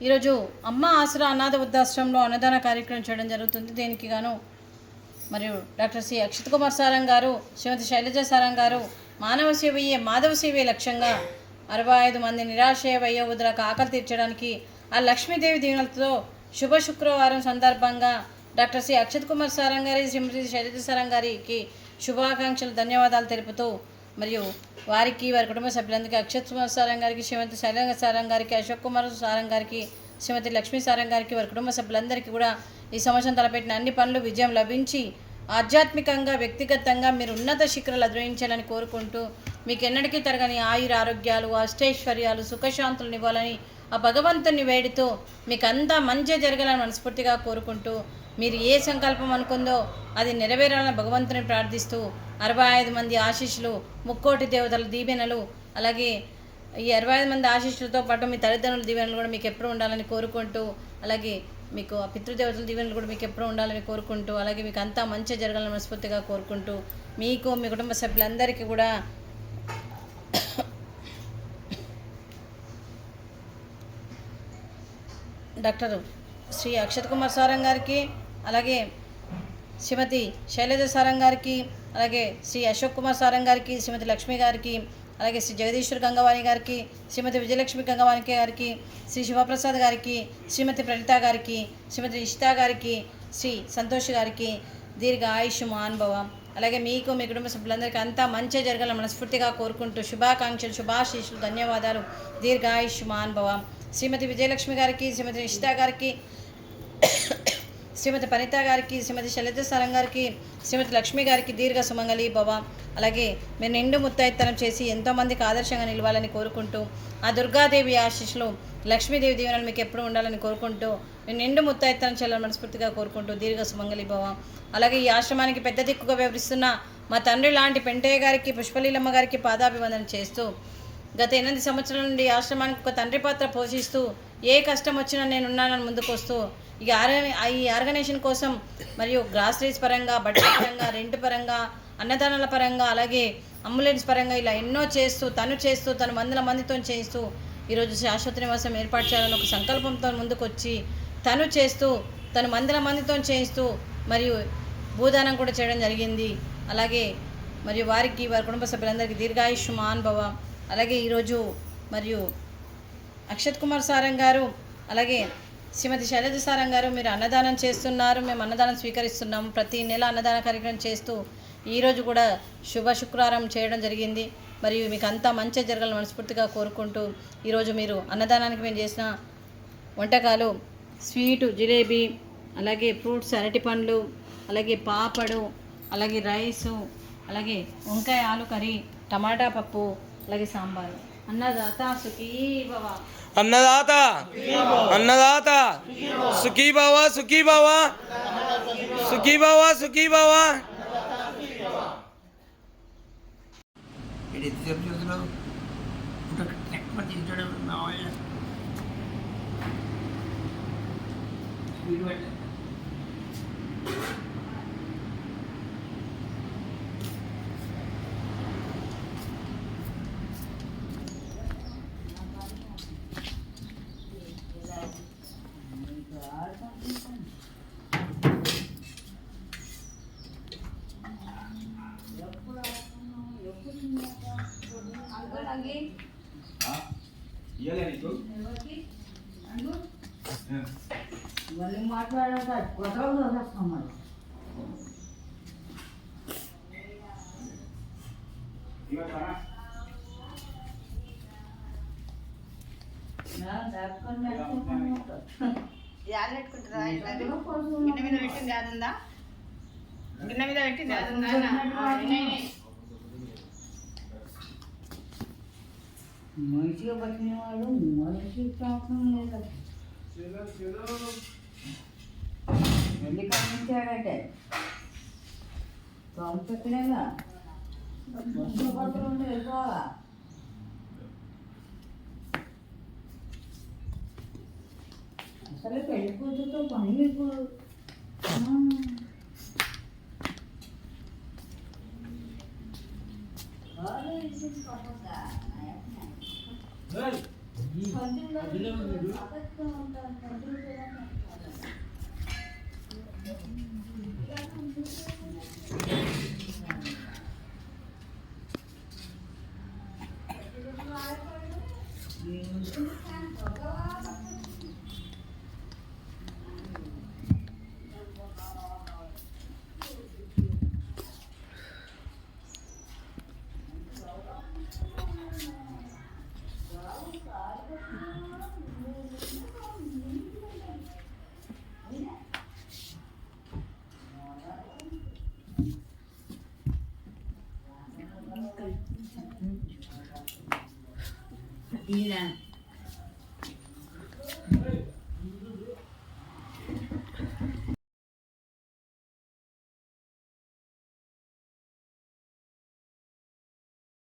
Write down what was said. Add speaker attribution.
Speaker 1: ఈరోజు అమ్మ ఆసరా అనాథ వృద్ధాశ్రమంలో అన్నదాన కార్యక్రమం చేయడం జరుగుతుంది. దీనికి గాను మరియు డాక్టర్ సి అక్షత్ కుమార్ సారం గారు, శ్రీమతి శైలజ సారం గారు మానవ సేవయే మాధవ సేవే లక్ష్యంగా 65 మంది నిరాశ్రయ వయోవృద్ధులకు ఆకలి తీర్చడానికి ఆ లక్ష్మీదేవి దీవెనలతో శుభ శుక్రవారం సందర్భంగా డాక్టర్ సి అక్షత్ కుమార్ సారం గారి, శ్రీమతి శైలజ సారం గారికి శుభాకాంక్షలు, ధన్యవాదాలు తెలుపుతూ మరియు వారికి వారి కుటుంబ సభ్యులందరికీ అక్షత్ కుమార్ సారం గారికి, శ్రీమతి శైలజ సారం గారికి, అశోక్ కుమార్ సారం గారికి, శ్రీమతి లక్ష్మీ సారం గారికి, వారి కుటుంబ సభ్యులందరికీ కూడా ఈ సంవత్సరం తలపెట్టిన అన్ని పనులు విజయం లభించి ఆధ్యాత్మికంగా వ్యక్తిగతంగా మీరు ఉన్నత శిఖరాలు అధిరోహించాలని కోరుకుంటూ మీకు ఎన్నటికీ తరగని ఆయుర ఆరోగ్యాలు, అష్టైశ్వర్యాలు, సుఖశాంతులను ఇవ్వాలని ఆ భగవంతుని వేడితో మీకు అంతా మంచి జరగాలని మనస్ఫూర్తిగా కోరుకుంటూ మీరు ఏ సంకల్పం అనుకుందో అది నెరవేరాలని భగవంతుని ప్రార్థిస్తూ 65 మంది ఆశీస్సులు, 3,00,00,000 దేవతల దీవెనలు, అలాగే ఈ 65 మంది ఆశీస్సులతో పాటు మీ తల్లిదండ్రుల దీవెనలు కూడా మీకు ఎప్పుడు ఉండాలని కోరుకుంటూ, అలాగే మీకు ఆ పితృదేవతల దీవెనలు కూడా మీకు ఎప్పుడు ఉండాలని కోరుకుంటూ, అలాగే మీకు అంతా మంచి జరగాలని మనస్ఫూర్తిగా కోరుకుంటూ మీకు మీ కుటుంబ సభ్యులందరికీ కూడా డాక్టర్ శ్రీ అక్షత్ కుమార్ సారం గారికి, అలాగే శ్రీమతి శైలజ సారం గారికి, అలాగే శ్రీ అశోక్ కుమార్ సారం గారికి, శ్రీమతి లక్ష్మి గారికి, అలాగే శ్రీ జగదీశ్వర్ గంగవాణి గారికి, శ్రీమతి విజయలక్ష్మి గంగవాణి గారికి, శ్రీ శివప్రసాద్ గారికి, శ్రీమతి ప్రణిత గారికి, శ్రీమతి ఇషితా గారికి, శ్రీ సంతోష్ గారికి దీర్ఘ ఆయుష్ మహానుభవం, అలాగే మీకు మీ కుటుంబ సభ్యులందరికీ అంతా మంచి జరగాలని మనస్ఫూర్తిగా కోరుకుంటూ శుభాకాంక్షలు, శుభాశీస్సులు, ధన్యవాదాలు, దీర్ఘ ఆయుష్ మహానుభవం. శ్రీమతి విజయలక్ష్మి గారికి, శ్రీమతి ఇషితా గారికి, శ్రీమతి ప్రణిత గారికి, శ్రీమతి శైలజ సారం గారికి, శ్రీమతి లక్ష్మి గారికి దీర్ఘ సుమంగళి భవ. అలాగే మీరు నిండు ముత్తైత్తనం చేసి ఎంతోమందికి ఆదర్శంగా నిలవాలని కోరుకుంటూ ఆ దుర్గాదేవి ఆశీస్సులు, లక్ష్మీదేవి దీవెనలు మీకు ఎప్పుడు ఉండాలని కోరుకుంటూ మీరు నిండు ముత్తైత్తనం చేయాలని మనస్ఫూర్తిగా కోరుకుంటూ దీర్ఘ సుమంగళి భవ. అలాగే ఈ ఆశ్రమానికి పెద్ద దిక్కుగా వ్యవహరిస్తున్న మా తండ్రి లాంటి పెంటయ్య గారికి, పుష్పలీలమ్మ గారికి పాదాభివందన చేస్తూ గత 8 సంవత్సరాల నుండి ఆశ్రమానికి ఒక తండ్రి పాత్ర పోషిస్తూ ఏ కష్టం వచ్చినా నేనున్నానని ముందుకు వస్తూ ఈ ఆర్గనైజేషన్ కోసం మరియు గ్రాసరీస్ పరంగా, బడ్జెట్ పరంగా, రెంట్ పరంగా, అన్నదానాల పరంగా, అలాగే అంబులెన్స్ పరంగా ఇలా ఎన్నో చేస్తూ తను వందల మందితో చేస్తూ ఈరోజు శాశ్వత నివాసం ఏర్పాటు చేయాలని ఒక సంకల్పంతో ముందుకు వచ్చి తను వందల మందితో చేయిస్తూ మరియు భూదానం కూడా చేయడం జరిగింది. అలాగే మరియు వారికి వారి కుటుంబ సభ్యులందరికీ దీర్ఘాయుష్ మహానుభవ. అలాగే ఈరోజు మరియు అక్షత్ కుమార్ సారం గారు, అలాగే శ్రీమతి శైలజ సారం గారు మీరు అన్నదానం చేస్తున్నారు, మేము అన్నదానం స్వీకరిస్తున్నాము. ప్రతి నెల అన్నదాన కార్యక్రమం చేస్తూ ఈరోజు కూడా శుభ శుక్రవారం చేయడం జరిగింది. మరియు మీకు అంతా మంచి జరగాలని మనస్ఫూర్తిగా కోరుకుంటూ ఈరోజు మీరు అన్నదానానికి మేము చేసిన వంటకాలు స్వీటు, జిలేబీ, అలాగే ఫ్రూట్స్, అరటి పండ్లు, అలాగే పాపడు, అలాగే రైసు, అలాగే వంకాయ ఆలు కర్రీ, టమాటా పప్పు, అలాగే సాంబారు. అన్నదాత సుఖీ భవ,
Speaker 2: అన్నదాత అన్నదాత సుఖీ భవ, సుఖీ భవ, సుఖీ భవ, సుఖీ భవ.
Speaker 3: మళ్ళీ మాట్లాడాక కొత్తగా వస్తాం మరి. మంచిగా పట్టిన వాడు మనిషి ప్రాబ్లం లేదు. వెళ్ళి కనిపించాడంటే కాలు పెట్టలేదా బస్సులో పడుతుంటే వెళ్ళిపోవాలా. అసలు పెళ్లి కూతురుతో పని మీకు పంతులు ఈయన